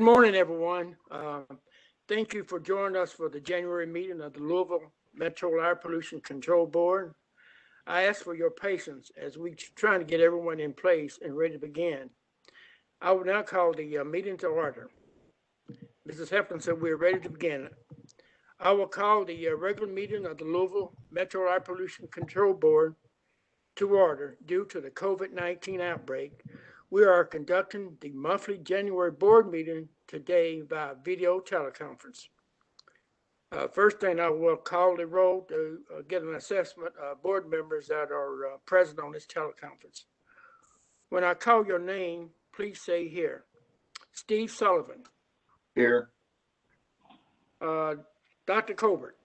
Good morning, everyone. Thank you for joining us for the January meeting of the Louisville Metro Air Pollution Control Board. I ask for your patience as we trying to get everyone in place and ready to begin. I will now call the meeting to order. Mrs. Hilton said we're ready to begin. I will call the regular meeting of the Louisville Metro Air Pollution Control Board to order due to the COVID-19 outbreak. We are conducting the monthly January board meeting today by video teleconference. First thing, I will call the roll to get an assessment of board members that are present on this teleconference. When I call your name, please say here. Steve Sullivan. Here. Dr. Colbert.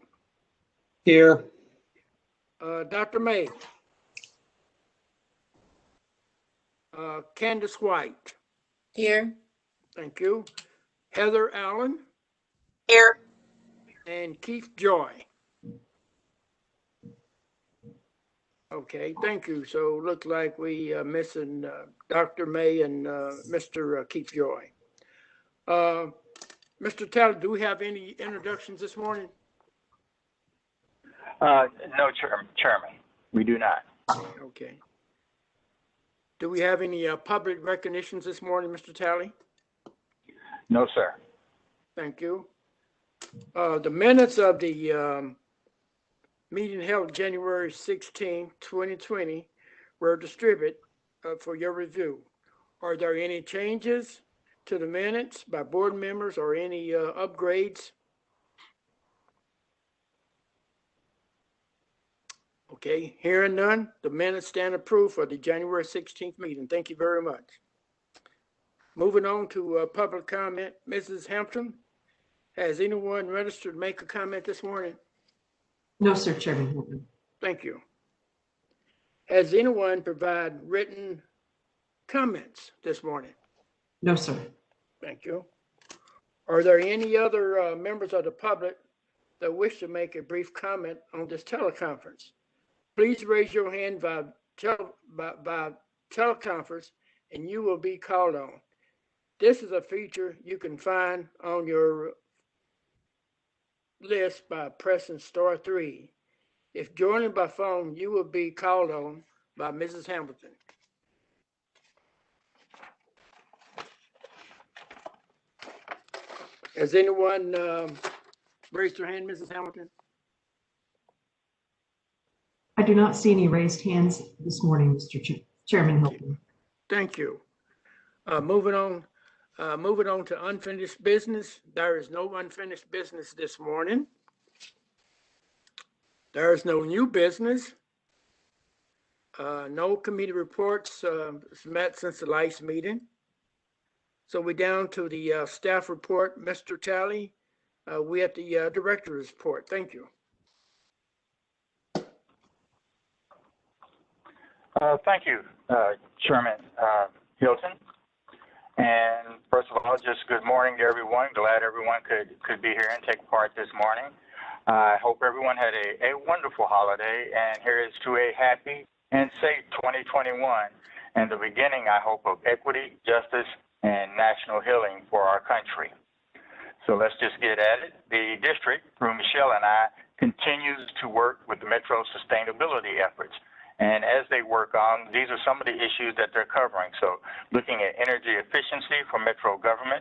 Here. Dr. May. Candace White. Here. Thank you. Heather Allen. Here. And Keith Joy. Okay, thank you. So look like we missing Dr. May and Mr. Keith Joy. Mr. Taylor, do we have any introductions this morning? No, Chairman, we do not. Okay. Do we have any public recognitions this morning, Mr. Talley? No, sir. Thank you. The minutes of the meeting held January 16, 2020 were distributed for your review. Are there any changes to the minutes by board members or any upgrades? Okay, hearing none, the minutes stand approved for the January 16th meeting. Thank you very much. Moving on to public comment, Mrs. Hampton, has anyone registered to make a comment this morning? No, sir, Chairman. Thank you. Has anyone provided written comments this morning? No, sir. Thank you. Are there any other members of the public that wish to make a brief comment on this teleconference? Please raise your hand by teleconference and you will be called on. This is a feature you can find on your list by pressing *3. If joining by phone, you will be called on by Mrs. Hamilton. Has anyone raised their hand, Mrs. Hamilton? I do not see any raised hands this morning, Mr. Chairman Hilton. Thank you. Moving on to unfinished business. There is no unfinished business this morning. There is no new business. No committee reports met since the last meeting. So we're down to the staff report. Mr. Talley, we at the director's report. Thank you. Thank you, Chairman Hilton. And first of all, just good morning to everyone. Glad everyone could be here and take part this morning. I hope everyone had a wonderful holiday, and here's to a happy and safe 2021 and the beginning, I hope, of equity, justice, and national healing for our country. So let's just get at it. The district, through Michelle and I, continues to work with the Metro sustainability efforts. And as they work on, these are some of the issues that they're covering. So looking at energy efficiency for Metro government,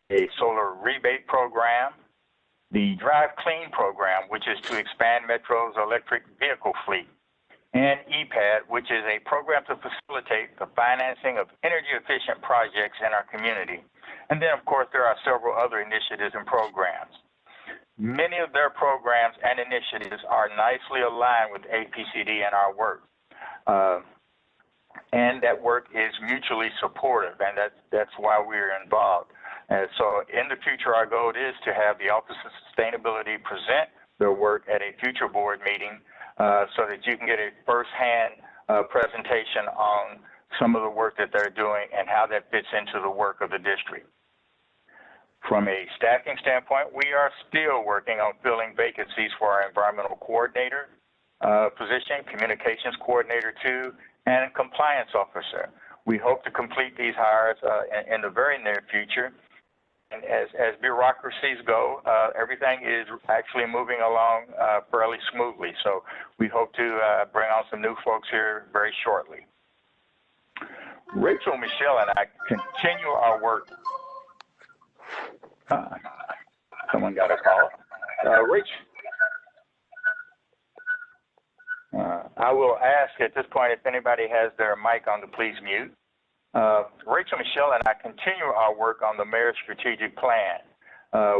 a solar rebate program, the Drive Clean program, which is to expand Metro's electric vehicle fleet, and EPAD, which is a program to facilitate the financing of energy efficient projects in our community. And then, of course, there are several other initiatives and programs. Many of their programs and initiatives are nicely aligned with APCD and our work. And that work is mutually supportive, and that's why we're involved. And so in the future, our goal is to have the Office of Sustainability present their work at a future board meeting so that you can get a firsthand presentation on some of the work that they're doing and how that fits into the work of the district. From a staffing standpoint, we are still working on filling vacancies for our environmental coordinator position, communications coordinator 2, and compliance officer. We hope to complete these hires in the very near future. as bureaucracies go, everything is actually moving along fairly smoothly. So we hope to bring on some new folks here very shortly. Rachel, Michelle, and I continue our work. Someone got a call. Rachel. I will ask at this point if anybody has their mic on to please mute. Rachel, Michelle, and I continue our work on the Mayor's Strategic Plan.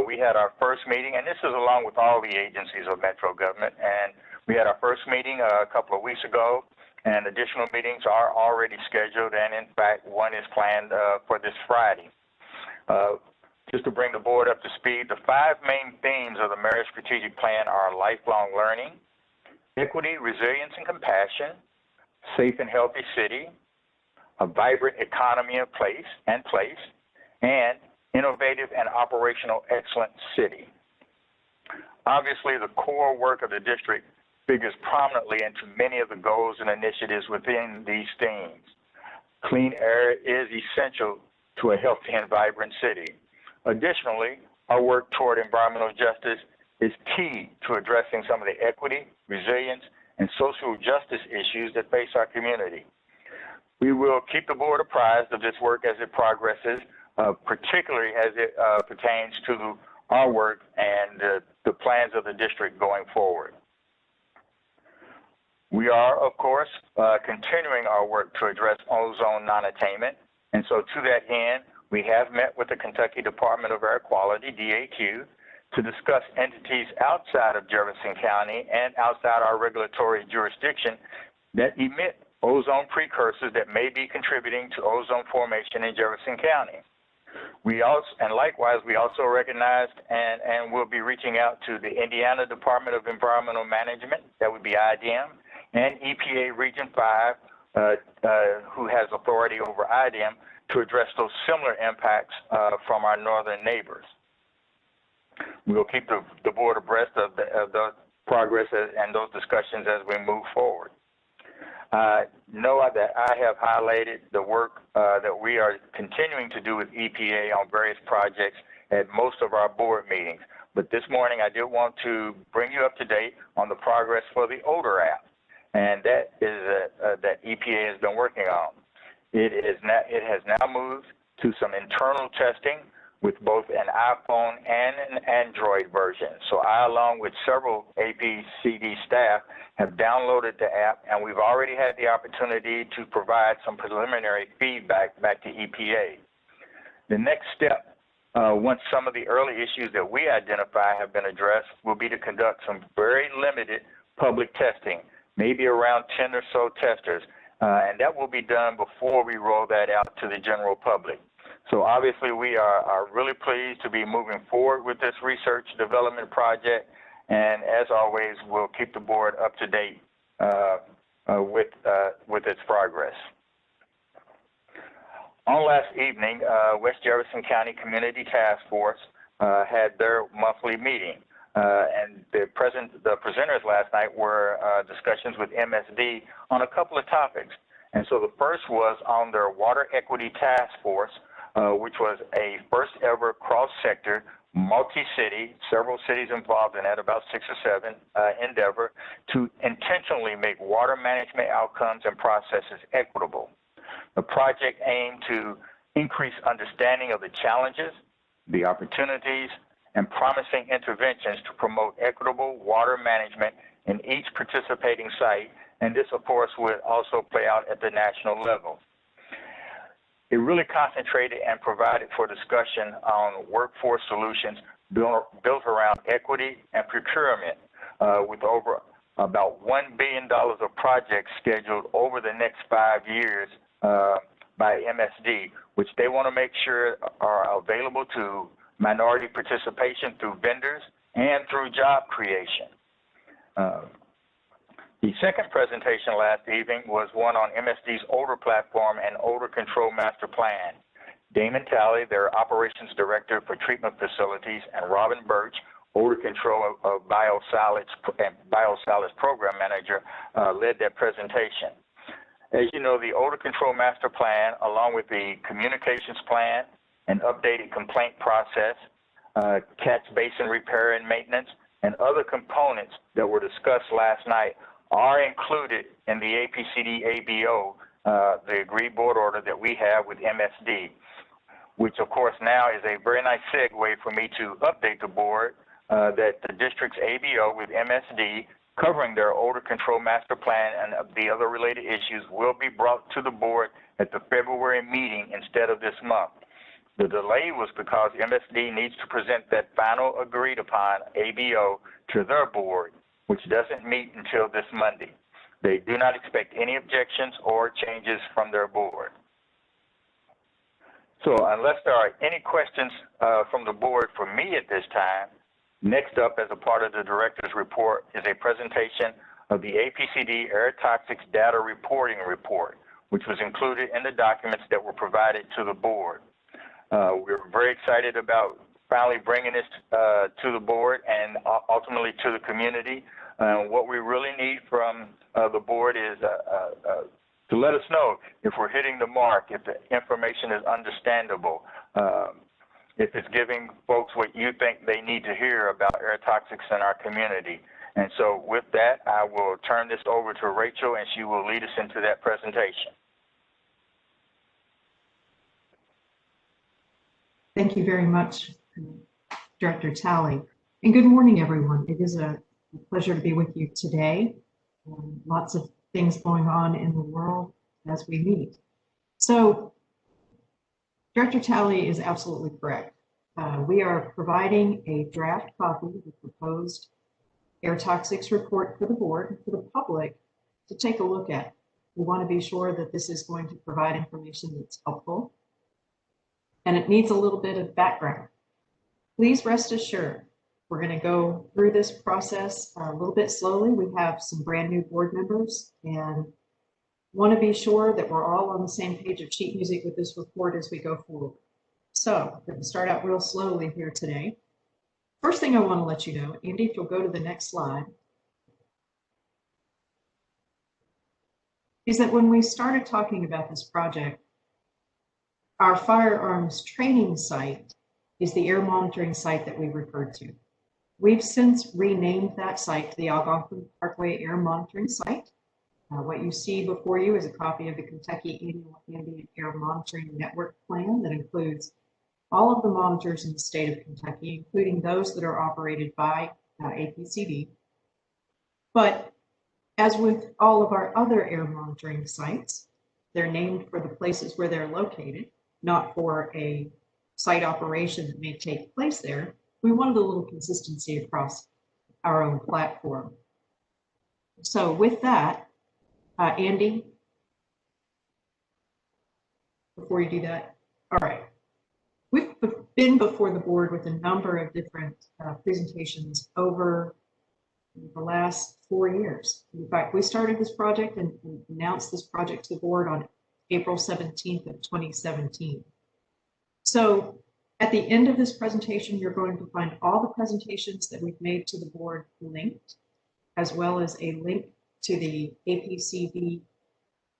We had our first meeting, and this is along with all the agencies of Metro government, and we had our first meeting a couple of weeks ago, and additional meetings are already scheduled, and in fact, one is planned for this Friday. Just to bring the board up to speed, the 5 main themes of the Mayor's Strategic Plan are lifelong learning, equity, resilience, and compassion, safe and healthy city, a vibrant economy of place, and innovative and operational excellent city. Obviously, the core work of the district figures prominently into many of the goals and initiatives within these themes. Clean air is essential to a healthy and vibrant city. Additionally, our work toward environmental justice is key to addressing some of the equity, resilience, and social justice issues that face our community. We will keep the board apprised of this work as it progresses, particularly as it pertains to our work and the plans of the district going forward. We are, of course, continuing our work to address ozone non-attainment, and so to that end, we have met with the Kentucky Department of Air Quality, DAQ, to discuss entities outside of Jefferson County and outside our regulatory jurisdiction that emit ozone precursors that may be contributing to ozone formation in Jefferson County. We also, and likewise, we also recognized and will be reaching out to the Indiana Department of Environmental Management, that would be IDM, and EPA Region 5, who has authority over IDM, to address those similar impacts from our northern neighbors. We will keep the board abreast of the progress and those discussions as we move forward. Know that I have highlighted the work that we are continuing to do with EPA on various projects at most of our board meetings. But this morning, I did want to bring you up to date on the progress for the odor app, and that is that EPA has been working on. It has now moved to some internal testing with both an iPhone and an Android version. So I, along with several APCD staff, have downloaded the app, and we've already had the opportunity to provide some preliminary feedback back to EPA. The next step, once some of the early issues that we identify have been addressed, will be to conduct some very limited public testing, maybe around 10 or so testers, and that will be done before we roll that out to the general public. So obviously we are really pleased to be moving forward with this research development project, and as always, we'll keep the board up to date with its progress. On last evening, West Jefferson County Community Task Force had their monthly meeting, and the presenters last night were discussions with MSD on a couple of topics. And so the first was on their Water Equity Task Force, which was a first ever cross-sector, multi-city, several cities involved in that, about 6 or 7, endeavor to intentionally make water management outcomes and processes equitable. The project aimed to increase understanding of the challenges, the opportunities, and promising interventions to promote equitable water management in each participating site, and this, of course, would also play out at the national level. It really concentrated and provided for discussion on workforce solutions built around equity and procurement, with over about $1 billion of projects scheduled over the next 5 years by MSD, which they want to make sure are available to minority participation through vendors and through job creation. The second presentation last evening was one on MSD's odor platform and odor control master plan. Damon Talley, their operations director for treatment facilities, and Robin Birch, odor control of biosolids program manager, led that presentation. As you know, the odor control master plan, along with the communications plan, an updated complaint process, catch basin repair and maintenance, and other components that were discussed last night are included in the APCD ABO, the agreed board order that we have with MSD, which of course now is a very nice segue for me to update the board that the district's ABO with MSD covering their odor control master plan and the other related issues will be brought to the board at the February meeting instead of this month. The delay was because MSD needs to present that final agreed upon ABO to their board, which doesn't meet until this Monday. They do not expect any objections or changes from their board. So unless there are any questions from the board for me at this time, next up as a part of the director's report is a presentation of the APCD Air Toxics Data Reporting Report, which was included in the documents that were provided to the board. We're very excited about finally bringing this to the board and ultimately to the community. What we really need from the board is to let us know if we're hitting the mark, if the information is understandable, if it's giving folks what you think they need to hear about air toxics in our community. And so with that, I will turn this over to Rachel, and she will lead us into that presentation. Thank you very much, Director Talley. And good morning, everyone. It is a pleasure to be with you today. Lots of things going on in the world as we meet. So Director Talley is absolutely correct. We are providing a draft copy of the proposed air toxics report for the board and for the public to take a look at. We want to be sure that this is going to provide information that's helpful, and it needs a little bit of background. Please rest assured, we're going to go through this process a little bit slowly. We have some brand new board members and want to be sure that we're all on the same page of sheet music with this report as we go forward. So we're going to start out real slowly here today. First thing I want to let you know, Andy, if you'll go to the next slide, is that when we started talking about this project, our firearms training site is the air monitoring site that we referred to. We've since renamed that site to the Algonquin Parkway Air Monitoring Site. What you see before you is a copy of the Kentucky Annual Ambient Air Monitoring Network Plan that includes all of the monitors in the state of Kentucky, including those that are operated by APCD. But as with all of our other air monitoring sites, they're named for the places where they're located, not for a site operation that may take place there. We wanted a little consistency across our own platform. So with that, Andy, before you do that, all right. We've been before the board with a number of different presentations over the last 4 years. In fact, we started this project and announced this project to the board on April 17th of 2017. So at the end of this presentation, you're going to find all the presentations that we've made to the board linked, as well as a link to the APCD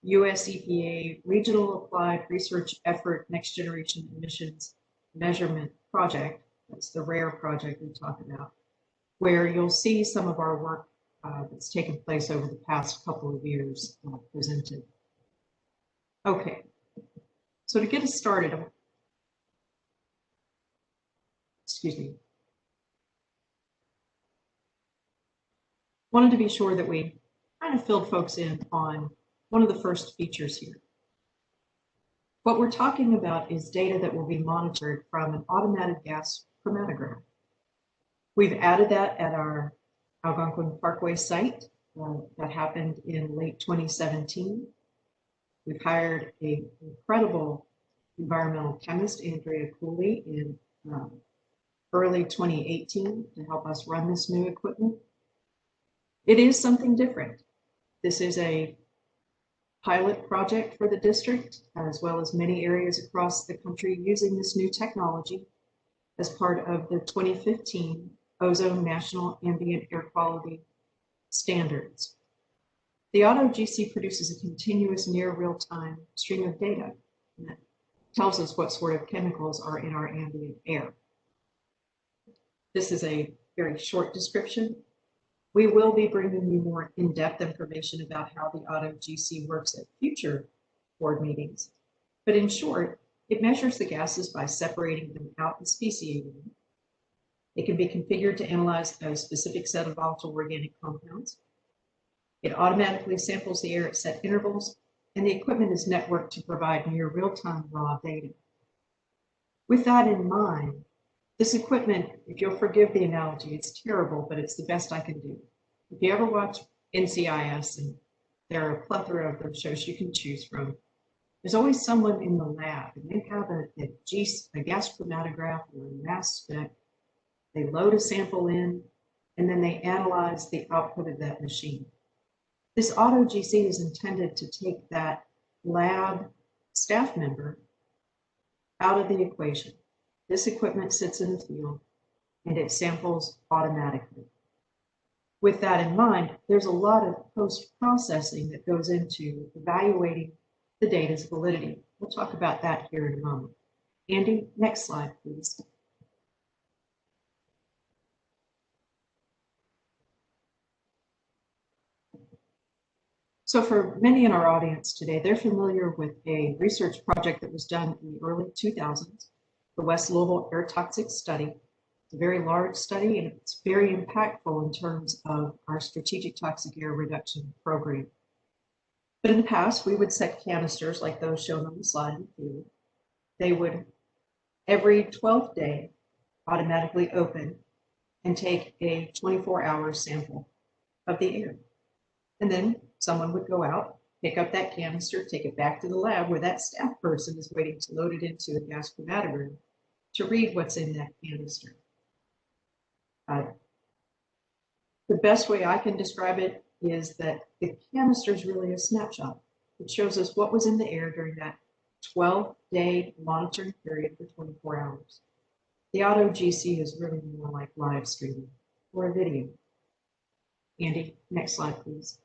US EPA Regional Applied Research Effort Next Generation Emissions Measurement Project. That's the RARE project we talked about, where you'll see some of our work that's taken place over the past couple of years presented. Okay, so to get us started, excuse me, wanted to be sure that we kind of filled folks in on one of the first features here. What we're talking about is data that will be monitored from an automatic gas chromatograph. We've added that at our Algonquin Parkway site. That happened in late 2017. We've hired an incredible environmental chemist, Andrea Cooley, in early 2018 to help us run this new equipment. It is something different. This is a pilot project for the district, as well as many areas across the country using this new technology as part of the 2015 Ozone National Ambient Air Quality Standards. The Auto GC produces a continuous near real-time stream of data. And that tells us what sort of chemicals are in our ambient air. This is a very short description. We will be bringing you more in-depth information about how the Auto GC works at future board meetings. But in short, it measures the gases by separating them out and speciating them. It can be configured to analyze a specific set of volatile organic compounds. It automatically samples the air at set intervals, and the equipment is networked to provide near real-time raw data. With that in mind, this equipment, if you'll forgive the analogy, it's terrible, but it's the best I can do. If you ever watch NCIS, and there are a plethora of those shows you can choose from, there's always someone in the lab, and they have a gas chromatograph or a mass spec. They load a sample in, and then they analyze the output of that machine. This Auto GC is intended to take that lab staff member out of the equation. This equipment sits in the field and it samples automatically. With that in mind, there's a lot of post-processing that goes into evaluating the data's validity. We'll talk about that here in a moment. Andy, next slide, please. So for many in our audience today, they're familiar with a research project that was done in the early 2000s, the West Louisville Air Toxics Study. It's a very large study, and it's very impactful in terms of our strategic toxic air reduction program. But in the past, we would set canisters like those shown on the slide in the field. They would, every 12th day, automatically open and take a 24-hour sample of the air. And then someone would go out, pick up that canister, take it back to the lab where that staff person is waiting to load it into a gas chromatograph to read what's in that canister. The best way I can describe it is that the canister is really a snapshot. It shows us what was in the air during that 12-day monitoring period for 24 hours. The Auto GC is really more like live streaming or a video. Andy, next slide, please.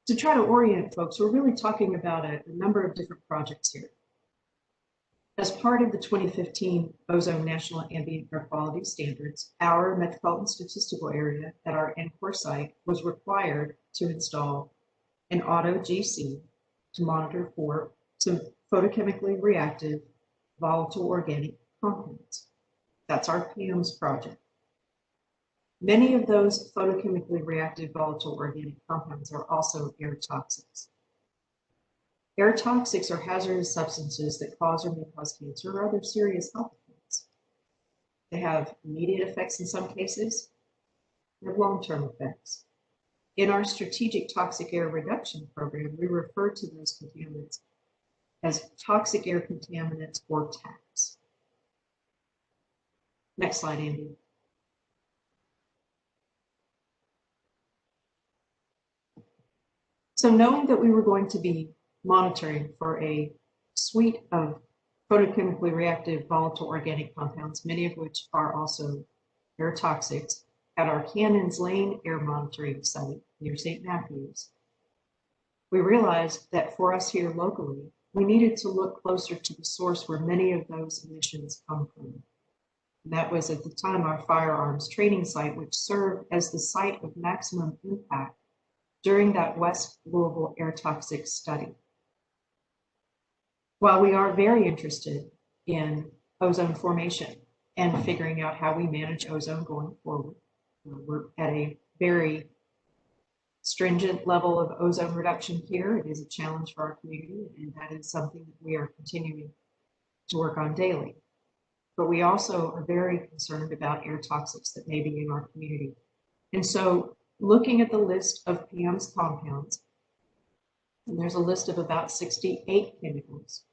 To try to orient folks, we're really talking about a number of different projects here. As part of the 2015 Ozone National Ambient Air Quality Standards, our metropolitan statistical area at our NCOR site was required to install an Auto GC to monitor for some photochemically reactive volatile organic compounds. That's our PAMS project. Many of those photochemically reactive volatile organic compounds are also air toxics. Air toxics are hazardous substances that cause or may cause cancer or other serious health effects. They have immediate effects in some cases, and have long-term effects. In our strategic toxic air reduction program, we refer to those contaminants as toxic air contaminants or TACs. Next slide, Andy. So knowing that we were going to be monitoring for a suite of photochemically reactive volatile organic compounds, many of which are also air toxics, at our Cannons Lane air monitoring site near St. Matthews, we realized that for us here locally, we needed to look closer to the source where many of those emissions come from. And that was at the time our firearms training site, which served as the site of maximum impact during that West Louisville air toxics study. While we are very interested in ozone formation and figuring out how we manage ozone going forward, we're at a very stringent level of ozone reduction here. It is a challenge for our community, and that is something that we are continuing to work on daily. But we also are very concerned about air toxics that may be in our community. And so looking at the list of PAMS compounds, and there's a list of about 68 chemicals,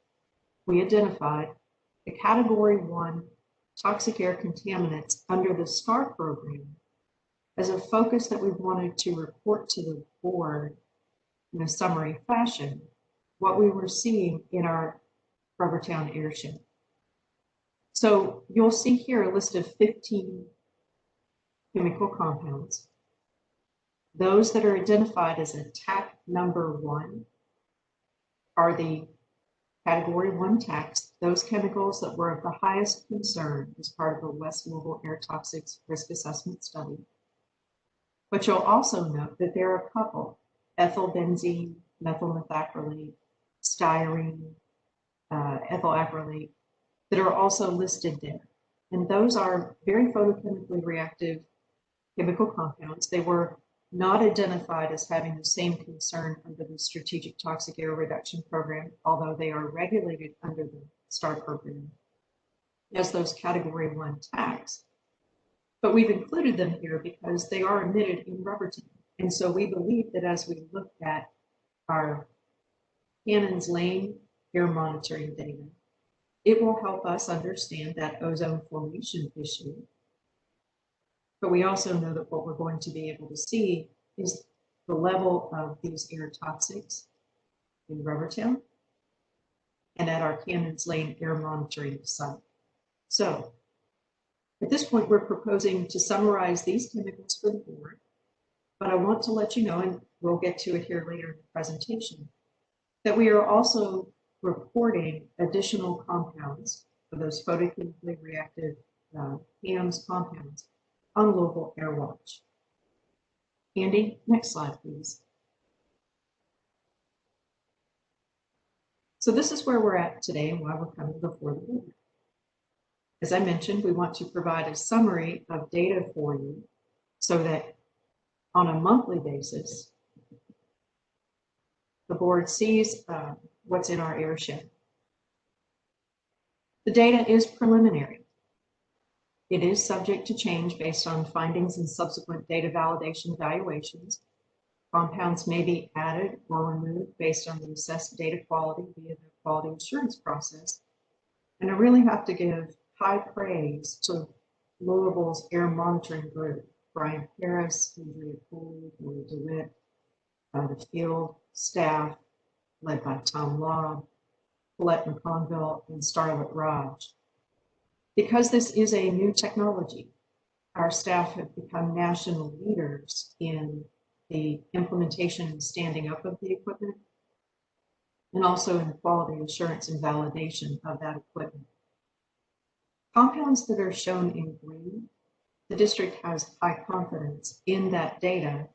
we identified the Category 1 toxic air contaminants under the STAR program as a focus that we wanted to report to the board in a summary fashion, what we were seeing in our Rubbertown airshed. So you'll see here a list of 15 chemical compounds. Those that are identified as attack number 1 are the category 1 TACs, those chemicals that were of the highest concern as part of the West Louisville Air Toxics Risk Assessment Study. But you'll also note that there are a couple, ethylbenzene, methyl methacrylate, styrene, ethyl acrylate, that are also listed there. And those are very photochemically reactive chemical compounds. They were not identified as having the same concern under the Strategic Toxic Air Reduction Program, although they are regulated under the STAR program as those category 1 TACs. But we've included them here because they are emitted in Rubberton. And so we believe that as we look at our Cannons Lane air monitoring data, it will help us understand that ozone formation issue. But we also know that what we're going to be able to see is the level of these air toxics in Rubbertown and at our Cannons Lane air monitoring site. So at this point, we're proposing to summarize these chemicals for the board, but I want to let you know, and we'll get to it here later in the presentation, that we are also reporting additional compounds for those photochemically reactive HAMS compounds on Louisville Air Watch. Andy, next slide, please. So this is where we're at today and why we're coming before the board. As I mentioned, we want to provide a summary of data for you so that on a monthly basis, the board sees what's in our airshed. The data is preliminary. It is subject to change based on findings and subsequent data validation evaluations. Compounds may be added or removed based on the assessed data quality via the quality assurance process. And I really have to give high praise to Louisville's air monitoring group, Brian Harris, Andrea Poole, Lori DeWitt, the field staff led by Tom Law, Colette McConville, and Starlet Raj. Because this is a new technology, our staff have become national leaders in the implementation and standing up of the equipment, and also in quality assurance and validation of that equipment. Compounds that are shown in green, the district has high confidence in that data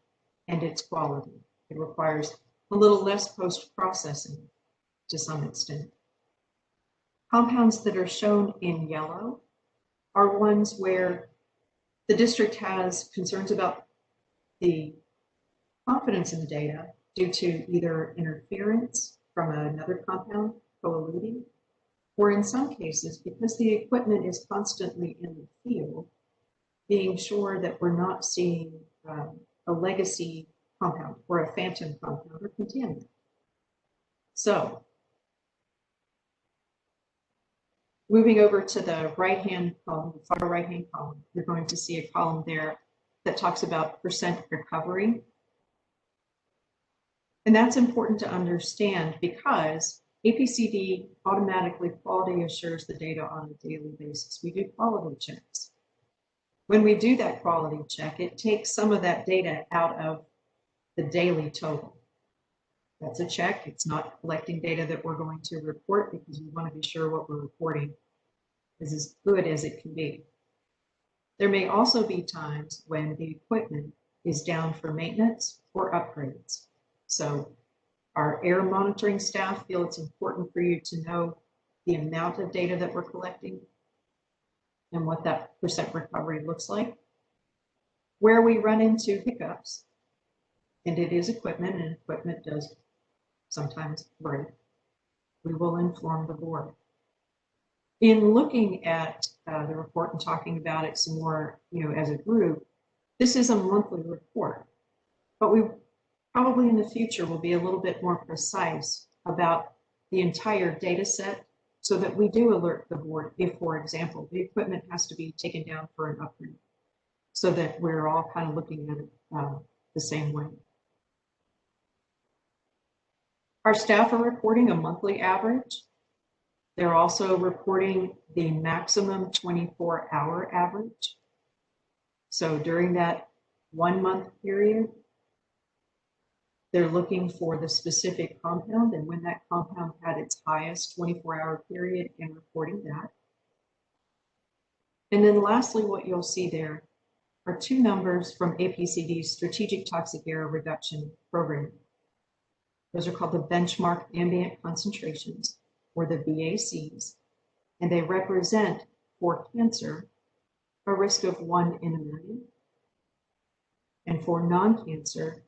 and its quality. It requires a little less post-processing to some extent. Compounds that are shown in yellow are ones where the district has concerns about the confidence in the data due to either interference from another compound co-eluting, or in some cases, because the equipment is constantly in the field, being sure that we're not seeing a legacy compound or a phantom compound or contaminant. So, moving over to the right-hand column, the far right-hand column, you're going to see a column there that talks about percent recovery. And that's important to understand because APCD automatically quality assures the data on a daily basis. We do quality checks. When we do that quality check, it takes some of that data out of the daily total. That's a check. It's not collecting data that we're going to report because we want to be sure what we're reporting is as good as it can be. There may also be times when the equipment is down for maintenance or upgrades. So our air monitoring staff feel it's important for you to know the amount of data that we're collecting and what that percent recovery looks like. Where we run into hiccups, and it is equipment, and equipment does sometimes break, we will inform the board. In looking at the report and talking about it some more, as a group, this is a monthly report, but we probably in the future will be a little bit more precise about the entire data set so that we do alert the board if, for example, the equipment has to be taken down for an upgrade, so that we're all kind of looking at it the same way. Our staff are reporting a monthly average. They're also reporting the maximum 24-hour average. So during that 1 month period, They're looking for the specific compound and when that compound had its highest 24-hour period and reporting that. And then lastly, what you'll see there are two numbers from APCD's Strategic Toxic Air Reduction Program. Those are called the benchmark ambient concentrations, or the BACs, and they represent for cancer a risk of 1 in a million, and for non-cancer,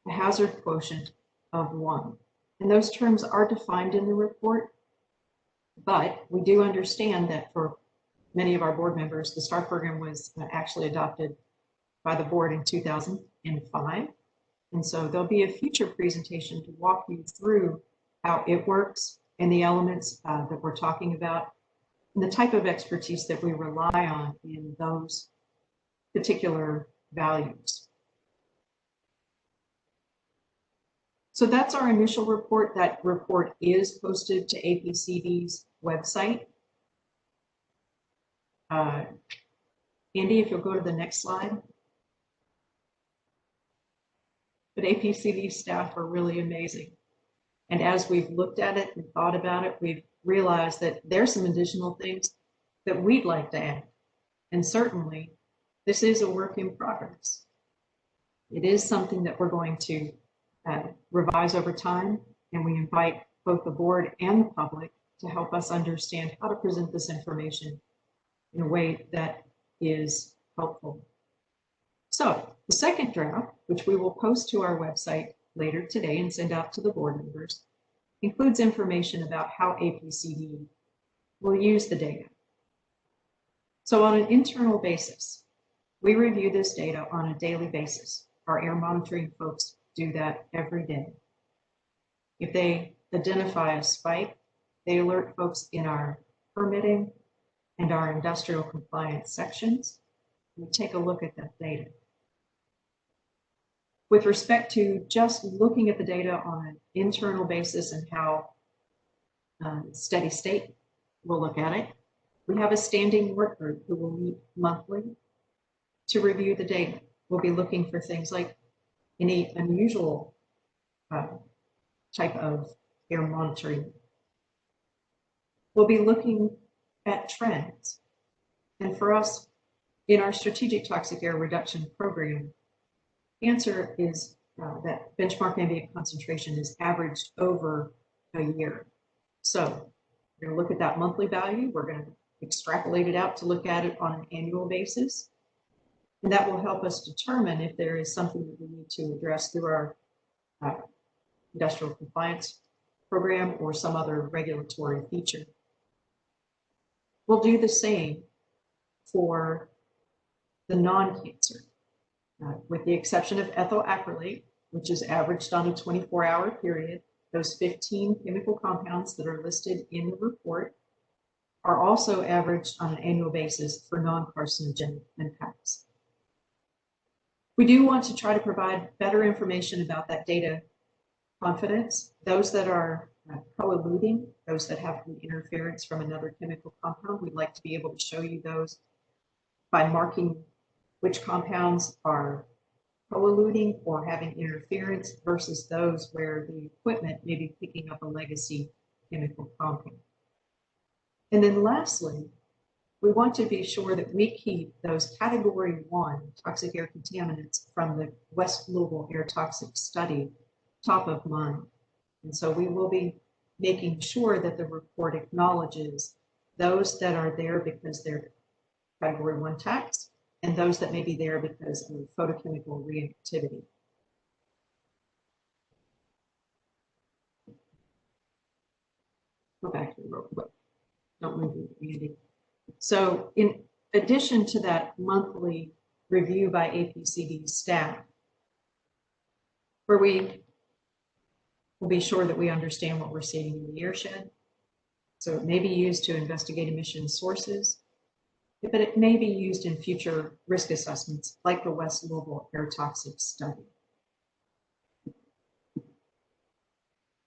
a hazard quotient of 1. And those terms are defined in the report, but we do understand that for many of our board members, the STAR program was actually adopted by the board in 2005. And so there'll be a future presentation to walk you through how it works and the elements that we're talking about, and the type of expertise that we rely on in those particular values. So that's our initial report. That report is posted to APCD's website. Andy, if you'll go to the next slide. But APCD staff are really amazing. And as we've looked at it and thought about it, we've realized that there's some additional things that we'd like to add. And certainly, this is a work in progress. It is something that we're going to revise over time, and we invite both the board and the public to help us understand how to present this information in a way that is helpful. So the second draft, which we will post to our website later today and send out to the board members, includes information about how APCD will use the data. So on an internal basis, we review this data on a daily basis. Our air monitoring folks do that every day. If they identify a spike, they alert folks in our permitting and our industrial compliance sections. We take a look at that data. With respect to just looking at the data on an internal basis and how steady state will look at it, we have a standing work group who will meet monthly to review the data. We'll be looking for things like any unusual type of air monitoring. We'll be looking at trends. And for us, in our Strategic Toxic Air Reduction Program, cancer is that benchmark ambient concentration is averaged over a year. So we're going to look at that monthly value. We're going to extrapolate it out to look at it on an annual basis. And that will help us determine if there is something that we need to address through our industrial compliance program or some other regulatory feature. We'll do the same for the non-cancer, with the exception of ethyl acrylate, which is averaged on a 24-hour period. Those 15 chemical compounds that are listed in the report are also averaged on an annual basis for non-carcinogenic impacts. We do want to try to provide better information about that data confidence. Those that are co-eluting, those that have the interference from another chemical compound, we'd like to be able to show you those by marking which compounds are co-eluting or having interference versus those where the equipment may be picking up a legacy chemical compound. And then lastly, we want to be sure that we keep those category 1 toxic air contaminants from the West Louisville air toxic study top of mind. And so we will be making sure that the report acknowledges those that are there because they're category 1 tax and those that may be there because of photochemical reactivity. Go back to the real quick. Don't move it, Andy. So in addition to that monthly review by APCD staff, where we will be sure that we understand what we're seeing in the airshed. So it may be used to investigate emission sources, but it may be used in future risk assessments like the West Louisville air toxic study.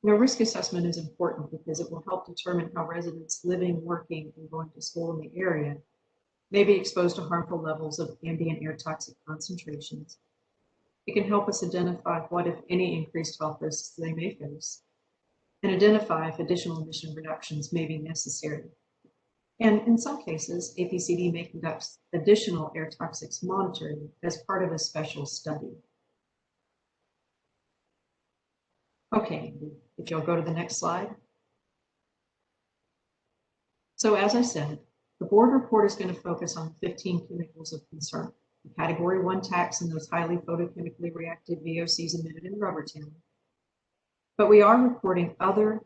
Now, risk assessment is important because it will help determine how residents living, working, and going to school in the area may be exposed to harmful levels of ambient air toxic concentrations. It can help us identify what, if any, increased health risks they may face, and identify if additional emission reductions may be necessary. And in some cases, APCD may conduct additional air toxics monitoring as part of a special study. Okay, if you'll go to the next slide. So as I said, the board report is going to focus on 15 chemicals of concern. The Category 1 tax and those highly photochemically reactive VOCs emitted in Rubbertown. But we are reporting other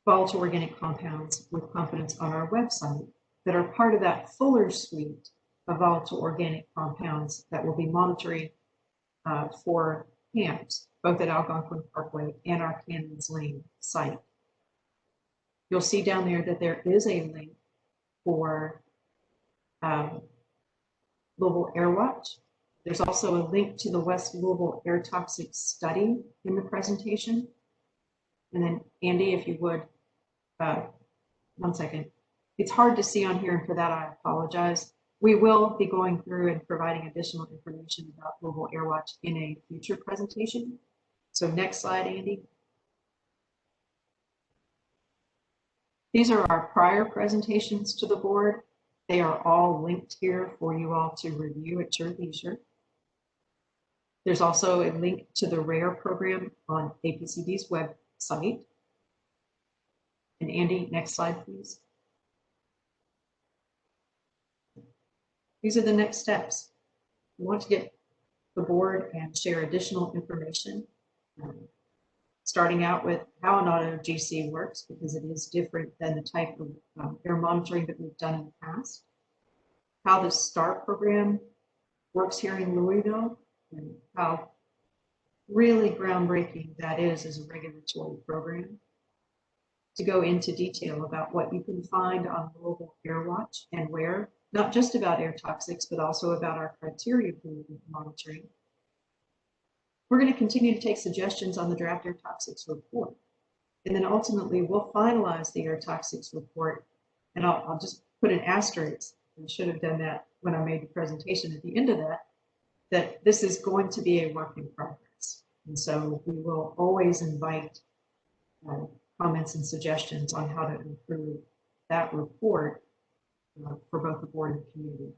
volatile organic compounds with confidence on our website that are part of that fuller suite of volatile organic compounds that we'll be monitoring for camps, both at Algonquin Parkway and our Cannons Lane site. You'll see down there that there is a link for Louisville Air Watch. There's also a link to the West Louisville Air Toxics Study in the presentation. And then Andy, if you would, 1 second. It's hard to see on here, and for that I apologize. We will be going through and providing additional information about Louisville Air Watch in a future presentation. So next slide, Andy. These are our prior presentations to the board. They are all linked here for you all to review at your leisure. There's also a link to the RARE program on APCD's website. And Andy, next slide, please. These are the next steps. We want to get the board and share additional information, starting out with how an auto GC works, because it is different than the type of air monitoring that we've done in the past. How the STAR program works here in Louisville, and how really groundbreaking that is as a regulatory program. To go into detail about what you can find on Louisville Air Watch and where, not just about air toxics, but also about our criteria for monitoring. We're going to continue to take suggestions on the draft air toxics report. And then ultimately we'll finalize the air toxics report. And I'll just put an asterisk, and should have done that when I made the presentation at the end of that this is going to be a work in progress. And so we will always invite comments and suggestions on how to improve that report for both the board and community.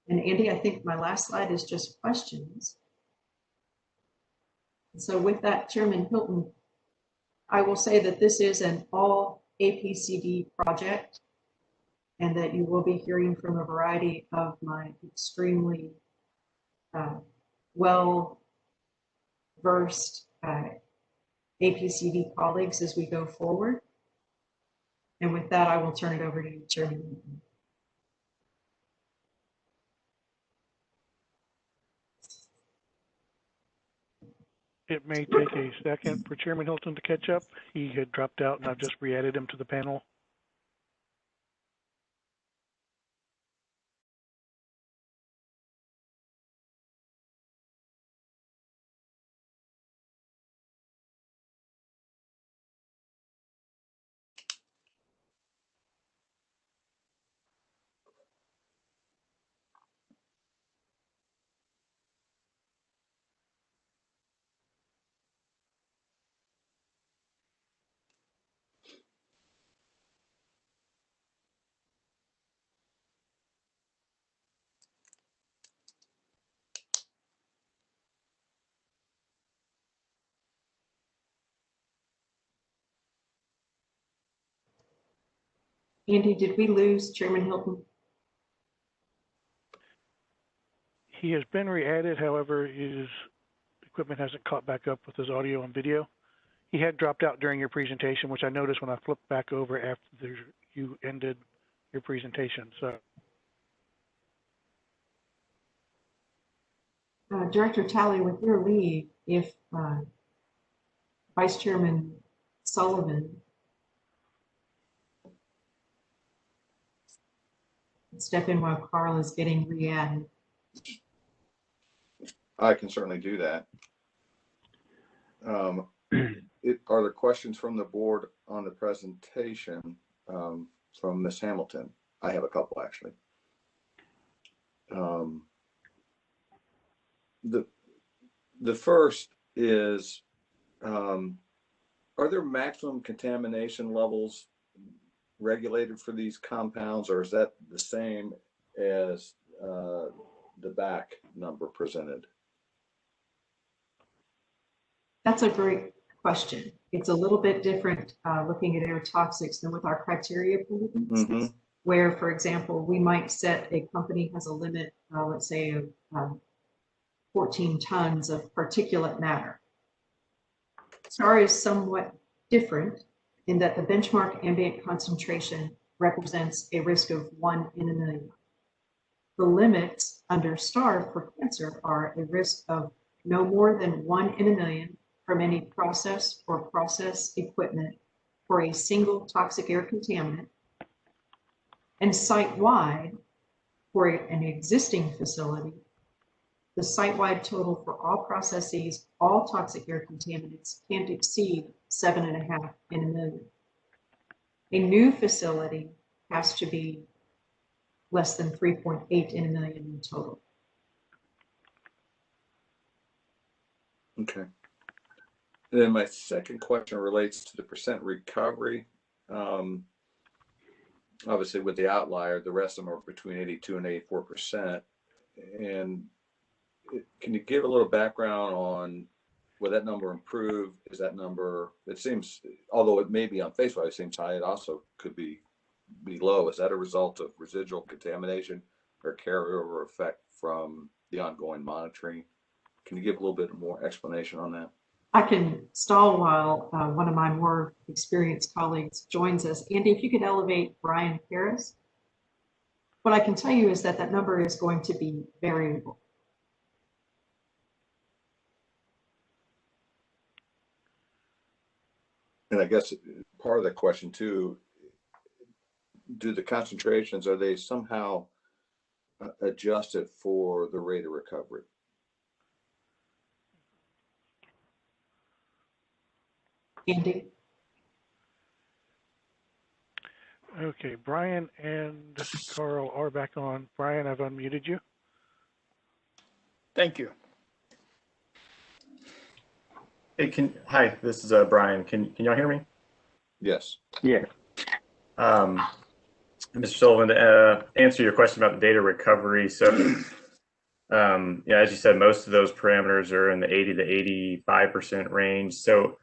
And Andy, I think my last slide is just questions. And so with that, Chairman Hilton, I will say that this is an all APCD project, and that you will be hearing from a variety of my extremely well-versed APCD colleagues as we go forward. And with that, I will turn it over to you, Chairman Hilton. It may take a second for Chairman Hilton to catch up. He had dropped out, and I've just re-added him to the panel. Andy, did we lose Chairman Hilton? He has been re-added, however, his equipment hasn't caught back up with his audio and video. He had dropped out during your presentation, which I noticed when I flipped back over after you ended your presentation. So, Director Talley, with your leave, if Vice Chairman Sullivan step in while Carl is getting re-added. I can certainly do that. Are there questions from the board on the presentation from Ms. Hamilton? I have a couple, actually. The first is, are there maximum contamination levels regulated for these compounds, or is that the same as the back number presented? That's a great question. It's a little bit different looking at air toxics than with our criteria pollutants, where, for example, we might set a company has a limit, let's say, of 14 tons of particulate matter. STAR is somewhat different in that the benchmark ambient concentration represents a risk of 1 in a million. The limits under STAR for cancer are a risk of no more than 1 in a million from any process or process equipment for a single toxic air contaminant, and site-wide for an existing facility, the site-wide total for all processes, all toxic air contaminants can't exceed 7.5 in a million. A new facility has to be less than 3.8 in a million in total. Okay. And then my second question relates to the percent recovery. Obviously, with the outlier, the rest of them are between 82 and 84%. And can you give a little background on will that number improve? Is that number, it seems, although it may be on face value, it seems high, it also could be low. Is that a result of residual contamination or carryover effect from the ongoing monitoring? Can you give a little bit more explanation on that? I can stall while one of my more experienced colleagues joins us. Andy, if you could elevate Brian Harris. What I can tell you is that that number is going to be variable. And I guess part of the question too, do the concentrations, are they somehow adjusted for the rate of recovery? Andy? Okay, Brian and Carl are back on. Brian, I've unmuted you. Thank you. Hey, hi, this is Brian. Can y'all hear me? Yes. Yeah. Mr. Sullivan, to answer your question about the data recovery. So, yeah, as you said, most of those parameters are in the 80 to 85% range. So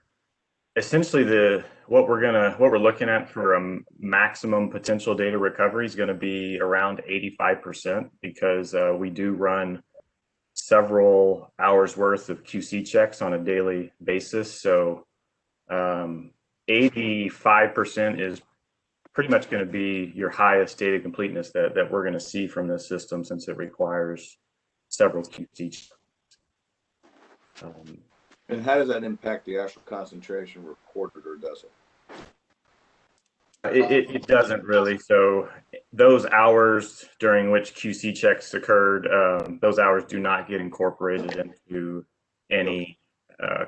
essentially what we're looking at for a maximum potential data recovery is going to be around 85%, because we do run several hours worth of QC checks on a daily basis. So 85% is pretty much going to be your highest data completeness that we're going to see from this system, since it requires several QC checks. And how does that impact the actual concentration reported, or does it? It doesn't really. So those hours during which QC checks occurred, those hours do not get incorporated into any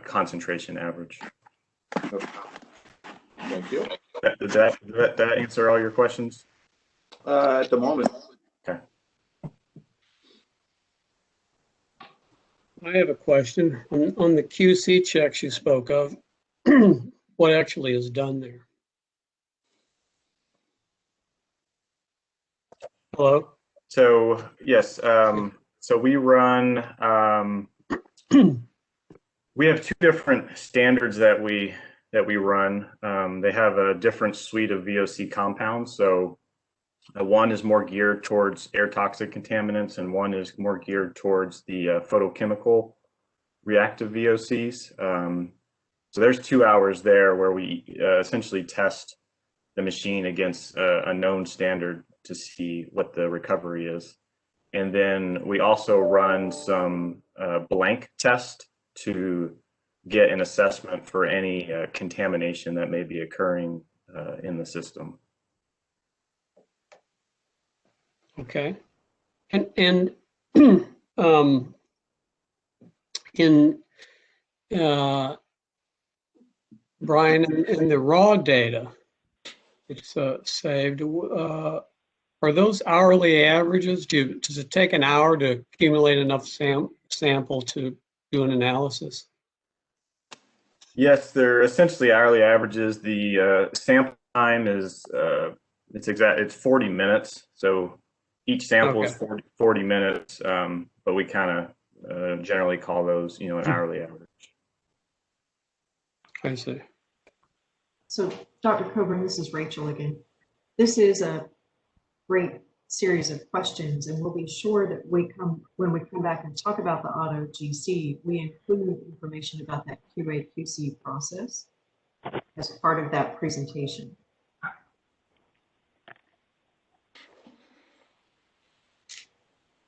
concentration average. Okay. Thank you. Did that answer all your questions? At the moment. Okay. I have a question on the QC checks you spoke of. What actually is done there? Hello? So yes, so we run, we have two different standards that we run. They have a different suite of VOC compounds. So one is more geared towards air toxic contaminants, and one is more geared towards the photochemical reactive VOCs. So there's 2 hours there where we essentially test the machine against a known standard to see what the recovery is. And then we also run some blank test to get an assessment for any contamination that may be occurring in the system. Okay. And in Brian, in the raw data it's saved, are those hourly averages? Does it take an hour to accumulate enough sample to do an analysis? Yes, they're essentially hourly averages. The sample time is it's 40 minutes. So each sample is 40 minutes, but we kind of generally call those, an hourly average. I see. So Dr. Coburn, this is Rachel again. This is a great series of questions, and we'll be sure that when we come back and talk about the auto GC, we include information about that QA/QC process as part of that presentation.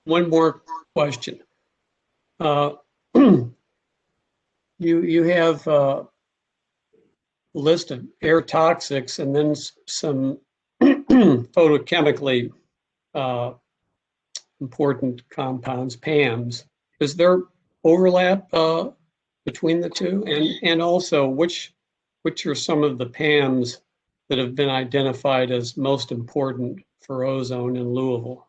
One more question. You have a list of air toxics and then some photochemically important compounds, PAMs. Is there overlap between the two? And also, which are some of the PAMs that have been identified as most important for ozone in Louisville?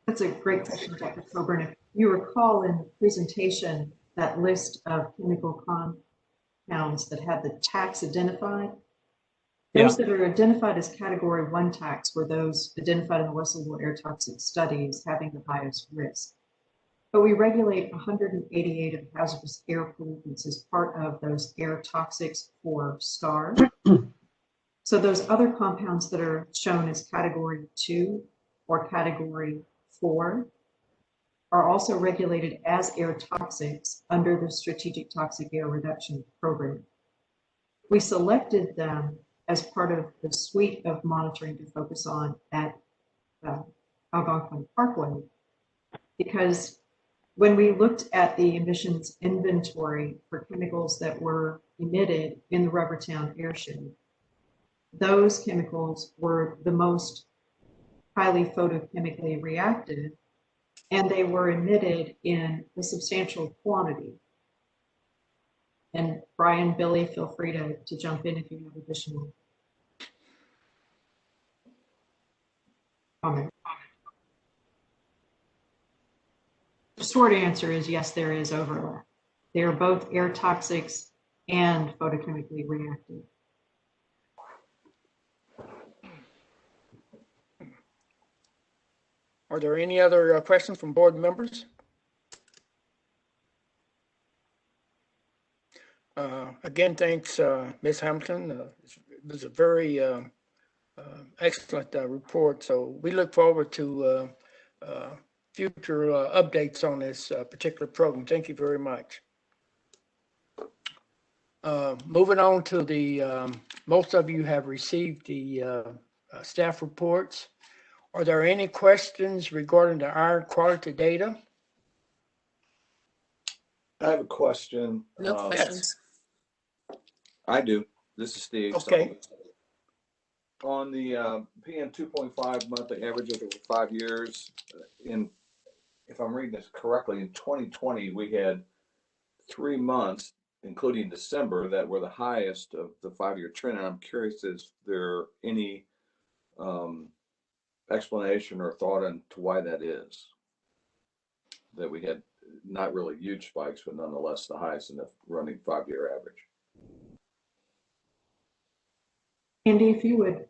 That's a great question, Dr. Coburn. If you recall in the presentation, that list of chemical compounds that have the tax identified, those that are identified as category 1 tax were those identified in the West Louisville air toxic studies having the highest risk. But we regulate 188 of the hazardous air pollutants as part of those air toxics for STAR. So those other compounds that are shown as category 2 or category 4 are also regulated as air toxics under the Strategic Toxic Air Reduction Program. We selected them as part of the suite of monitoring to focus on at Algonquin Parkway, because when we looked at the emissions inventory for chemicals that were emitted in the Rubbertown airshed, those chemicals were the most highly photochemically reactive, and they were emitted in a substantial quantity. And Brian, Billy, feel free to jump in if you have additional comment. The short answer is yes, there is overlap. They are both air toxics and photochemically reactive. Are there any other questions from board members? Again, thanks, Ms. Hampton. It was a very excellent report. So we look forward to future updates on this particular program. Thank you very much. Moving on to the, most of you have received the staff reports. Are there any questions regarding the iron quality data? I have a question. No questions. I do. This is Steve. Okay. So on the PM 2.5 monthly averages over 5 years, if I'm reading this correctly, in 2020, we had 3 months, including December, that were the highest of the 5-year trend. And I'm curious, is there any explanation or thought into why that is? That we had not really huge spikes, but nonetheless the highest in the running 5-year average. Andy, if you would,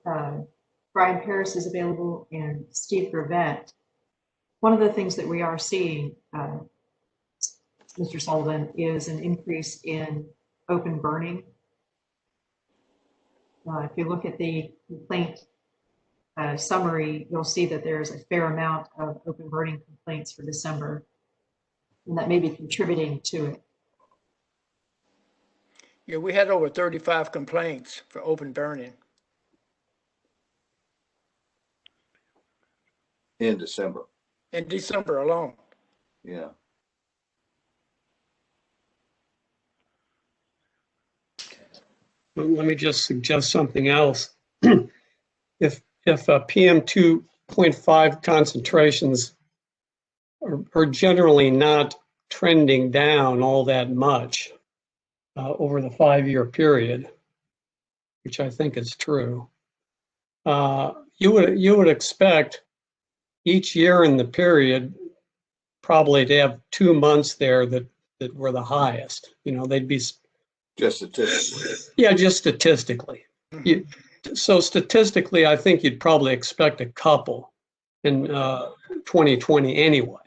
Brian Paris is available and Steve Gravett. One of the things that we are seeing, Mr. Sullivan, is an increase in open burning. If you look at the complaint summary, you'll see that there's a fair amount of open burning complaints for December, and that may be contributing to it. Yeah, we had over 35 complaints for open burning. In December. In December alone. Yeah. Let me just suggest something else. If PM 2.5 concentrations are generally not trending down all that much over the 5-year period, which I think is true, you would expect each year in the period probably to have 2 months there that that were the highest. You know, they'd be, Just statistically. yeah, just statistically. You, so statistically, I think you'd probably expect a couple in 2020 anyway.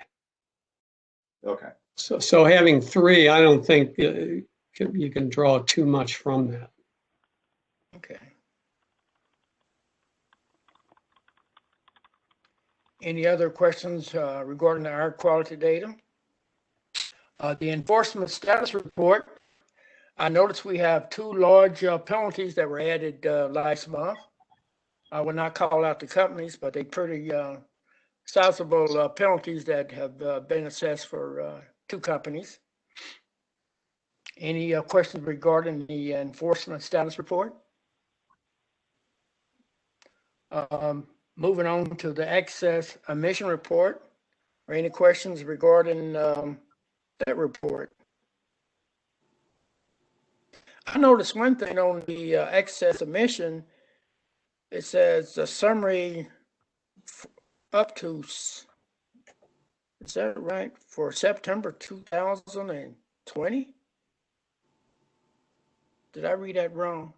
Okay. So having three, I don't think you can draw too much from that. Okay. Any other questions regarding the air quality data? The enforcement status report, I noticed we have two large penalties that were added last month. I will not call out the companies, but they pretty sizable penalties that have been assessed for two companies. Any questions regarding the enforcement status report? Moving on to the excess emission report. Or any questions regarding that report? I noticed one thing on the excess emission. It says a summary up to, is that right, for September 2020? Did I read that wrong?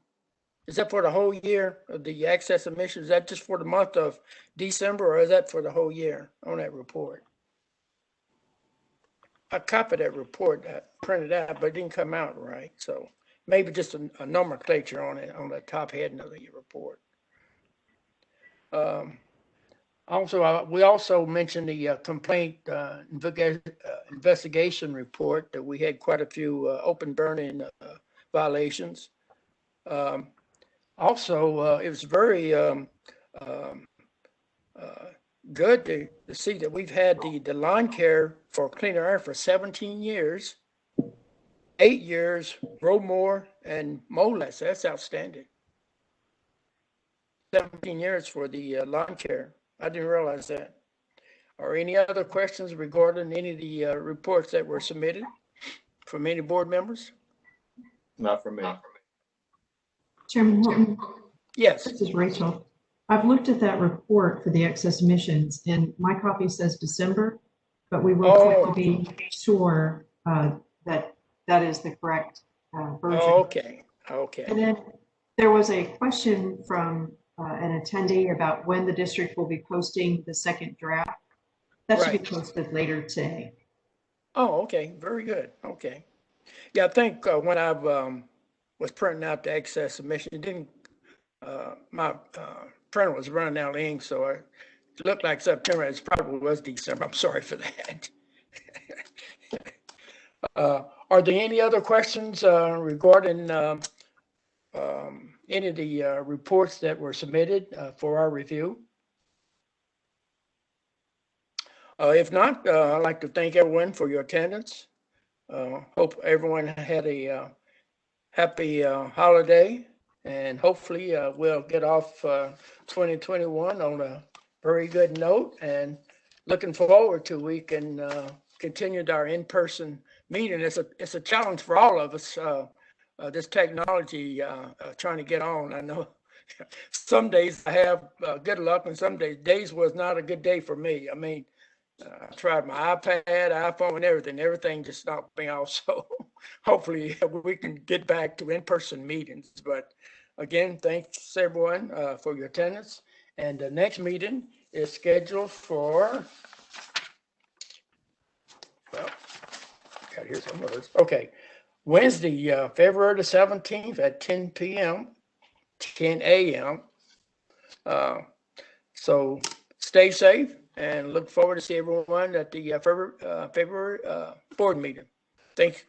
Is that for the whole year of the excess emissions? Is that just for the month of December, or is that for the whole year on that report? I copied that report, that printed out, but it didn't come out right. So maybe just a nomenclature on it on the top heading of the report. Also, we also mentioned the complaint investigation report that we had quite a few open burning violations. Also, it was very good to see that we've had the lawn care for cleaner air for 17 years, 8 years, grow more and mow less. That's outstanding. 17 years for the lawn care. I didn't realize that. Are any other questions regarding any of the reports that were submitted from any board members? Not from me. Chairman Hilton, Yes. this is Rachel. I've looked at that report for the excess emissions, and my copy says December, but we will check to be sure that that is the correct version. Okay. Okay. And then there was a question from an attendee about when the district will be posting the second draft. That should be posted later today. Oh, okay. Very good. Okay. Yeah, I think when I was printing out the excess emission, it didn't, my printer was running out of ink, so it looked like September. It probably was December. I'm sorry for that. Are there any other questions regarding any of the reports that were submitted for our review? If not, I'd like to thank everyone for your attendance. Hope everyone had a happy holiday, and hopefully we'll get off 2021 on a very good note, and looking forward to we can continue our in-person meeting. It's a challenge for all of us, this technology trying to get on. I know some days I have good luck, and some days was not a good day for me. I mean, I tried my iPad, iPhone, and everything just knocked me off. So hopefully we can get back to in-person meetings. But again, thanks everyone for your attendance. And the next meeting is scheduled for, well, got here some of this. Okay, Wednesday, February the 17th at 10 p.m., 10 a.m. So stay safe, and look forward to see everyone at the February board meeting. Thanks.